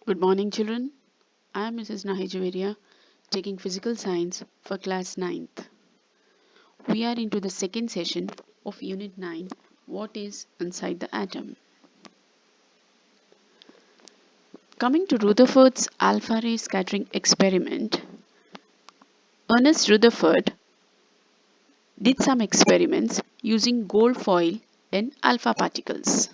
Good morning, children. I am Mrs. Nahi Javeria, taking physical science for class 9th. We are into the second session of Unit 9, What is Inside the Atom? Coming to Rutherford's alpha ray scattering experiment, Ernest Rutherford did some experiments using gold foil and alpha particles.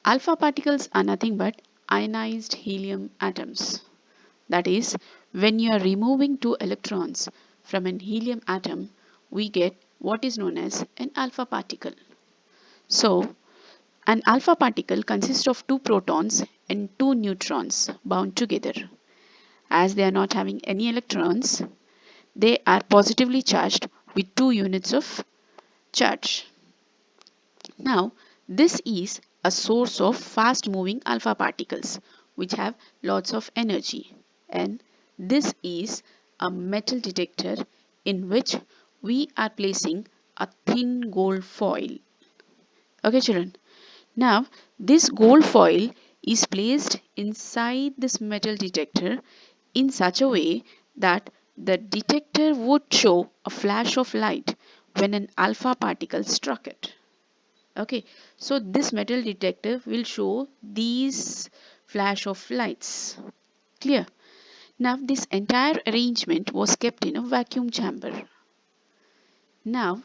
Alpha particles are nothing but ionized helium atoms. That is, when you are removing two electrons from an helium atom, we get what is known as an alpha particle. So, an alpha particle consists of two protons and two neutrons bound together. As they are not having any electrons, they are positively charged with 2 units of charge. Now, this is a source of fast moving alpha particles which have lots of energy, and this is a metal detector in which we are placing a thin gold foil. Okay, children. Now, this gold foil is placed inside this metal detector in such a way that the detector would show a flash of light when an alpha particle struck it. Okay, so this metal detector will show these flash of lights. Clear? Now this entire arrangement was kept in a vacuum chamber. Now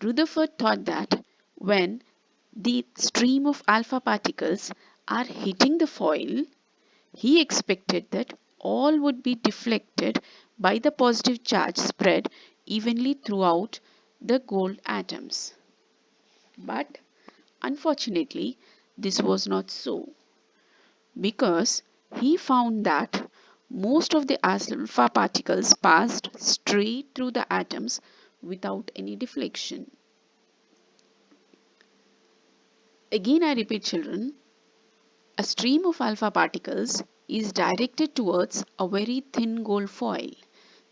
Rutherford thought that when the stream of alpha particles are hitting the foil, he expected that all would be deflected by the positive charge spread evenly throughout the gold atoms. But unfortunately, this was not so, because he found that most of the alpha particles passed straight through the atoms without any deflection. Again, I repeat, children, a stream of alpha particles is directed towards a very thin gold foil.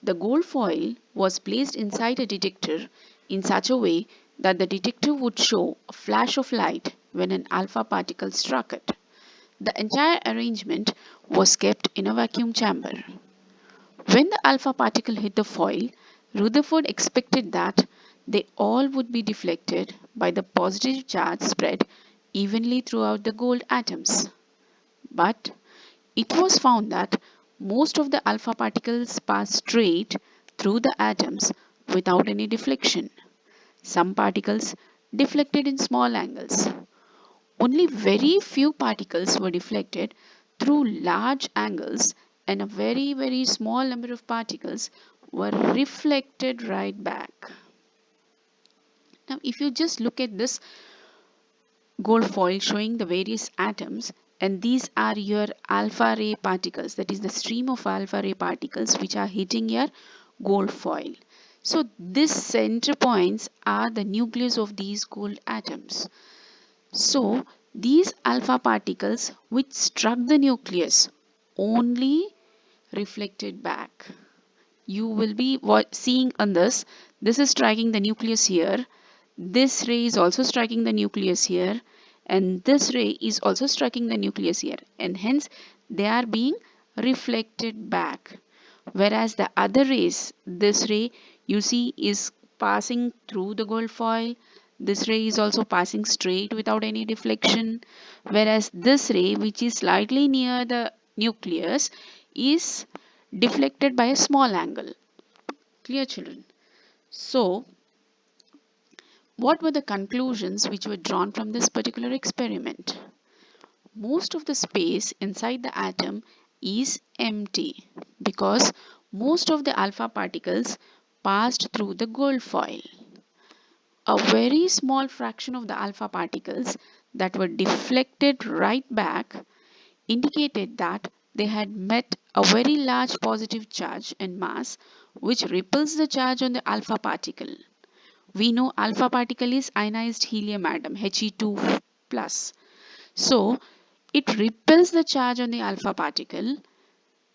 The gold foil was placed inside a detector in such a way that the detector would show a flash of light when an alpha particle struck it. The entire arrangement was kept in a vacuum chamber. When the alpha particle hit the foil, Rutherford expected that they all would be deflected by the positive charge spread evenly throughout the gold atoms. But it was found that most of the alpha particles pass straight through the atoms without any deflection. Some particles deflected in small angles. Only very few particles were deflected through large angles, and a very small number of particles were reflected right back. Now if you just look at this gold foil showing the various atoms, and these are your alpha ray particles, that is the stream of alpha ray particles which are hitting your gold foil. So these center points are the nucleus of these gold atoms. So these alpha particles which struck the nucleus only reflected back. You will be seeing on this. This is striking the nucleus here. This ray is also striking the nucleus here, and this ray is also striking the nucleus here, and hence they are being reflected back. Whereas the other rays, this ray you see is passing through the gold foil. This ray is also passing straight without any deflection. Whereas this ray, which is slightly near the nucleus, is deflected by a small angle. Clear, children? So, what were the conclusions which were drawn from this particular experiment? Most of the space inside the atom is empty because most of the alpha particles passed through the gold foil. A very small fraction of the alpha particles that were deflected right back indicated that they had met a very large positive charge and mass which repels the charge on the alpha particle. We know alpha particle is ionized helium atom, He2 plus. So it repels the charge on the alpha particle,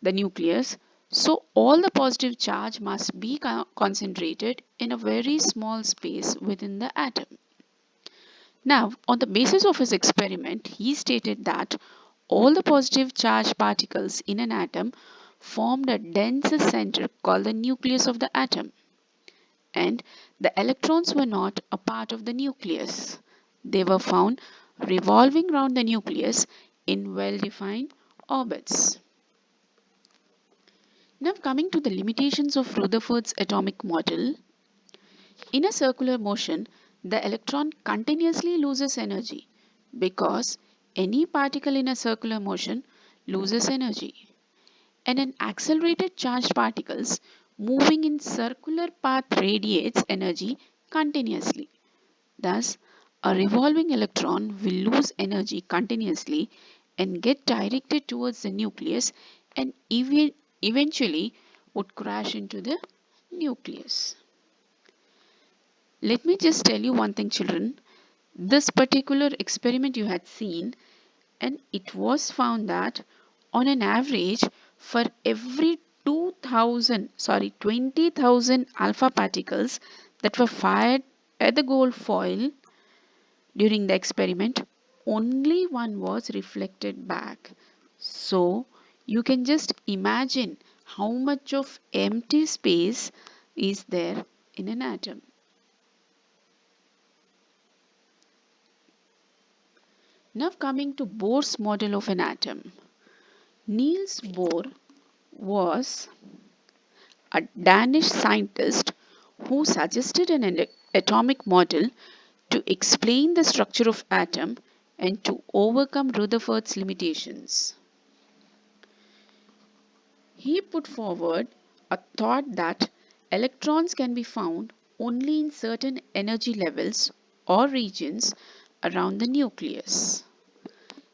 the nucleus. So all the positive charge must be concentrated in a very small space within the atom. Now, on the basis of his experiment, he stated that all the positive charged particles in an atom formed a denser center called the nucleus of the atom. And the electrons were not a part of the nucleus. They were found revolving around the nucleus in well-defined orbits. Now coming to the limitations of Rutherford's atomic model. In a circular motion, the electron continuously loses energy because any particle in a circular motion loses energy. And an accelerated charged particles moving in circular path radiates energy continuously. Thus, a revolving electron will lose energy continuously and get directed towards the nucleus and eventually would crash into the nucleus. Let me just tell you one thing, children. This particular experiment you had seen, and it was found that on an average for every 20,000 alpha particles that were fired at the gold foil during the experiment, only one was reflected back. So you can just imagine how much of empty space is there in an atom. Now coming to Bohr's model of an atom. Niels Bohr was a Danish scientist who suggested an atomic model to explain the structure of atom and to overcome Rutherford's limitations. He put forward a thought that electrons can be found only in certain energy levels or regions around the nucleus.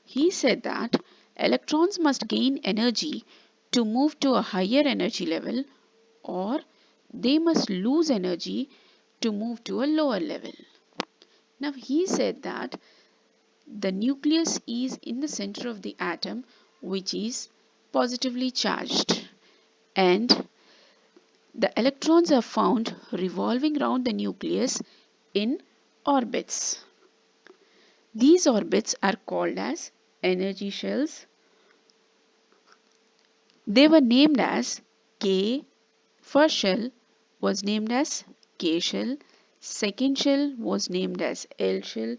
He said that electrons must gain energy to move to a higher energy level, or they must lose energy to move to a lower level. Now he said that the nucleus is in the center of the atom, which is positively charged, and the electrons are found revolving around the nucleus in orbits. These orbits are called as energy shells. They were named as K. First shell was named as K shell, second shell was named as L shell,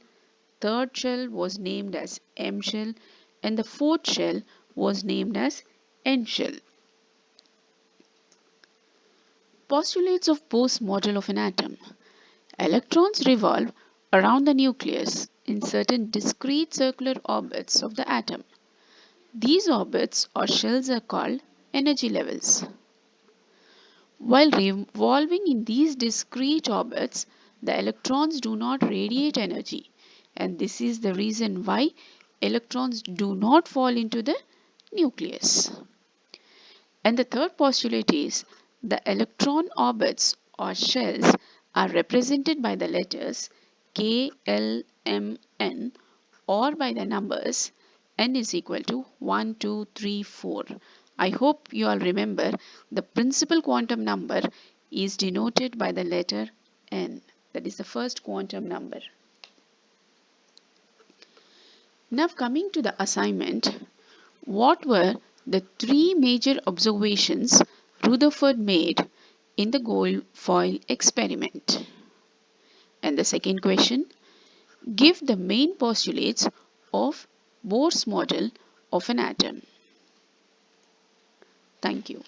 third shell was named as M shell, and the fourth shell was named as N shell. Postulates of Bohr's model of an atom. Electrons revolve around the nucleus in certain discrete circular orbits of the atom. These orbits or shells are called energy levels. While revolving in these discrete orbits, the electrons do not radiate energy, and this is the reason why electrons do not fall into the nucleus. And the third postulate is the electron orbits or shells are represented by the letters K, L, M, N or by the numbers n is equal to 1, 2, 3, 4. I hope you all remember the principal quantum number is denoted by the letter n. That is the first quantum number. Now coming to the assignment, what were the three major observations Rutherford made in the gold foil experiment? And the second question, give the main postulates of Bohr's model of an atom. Thank you.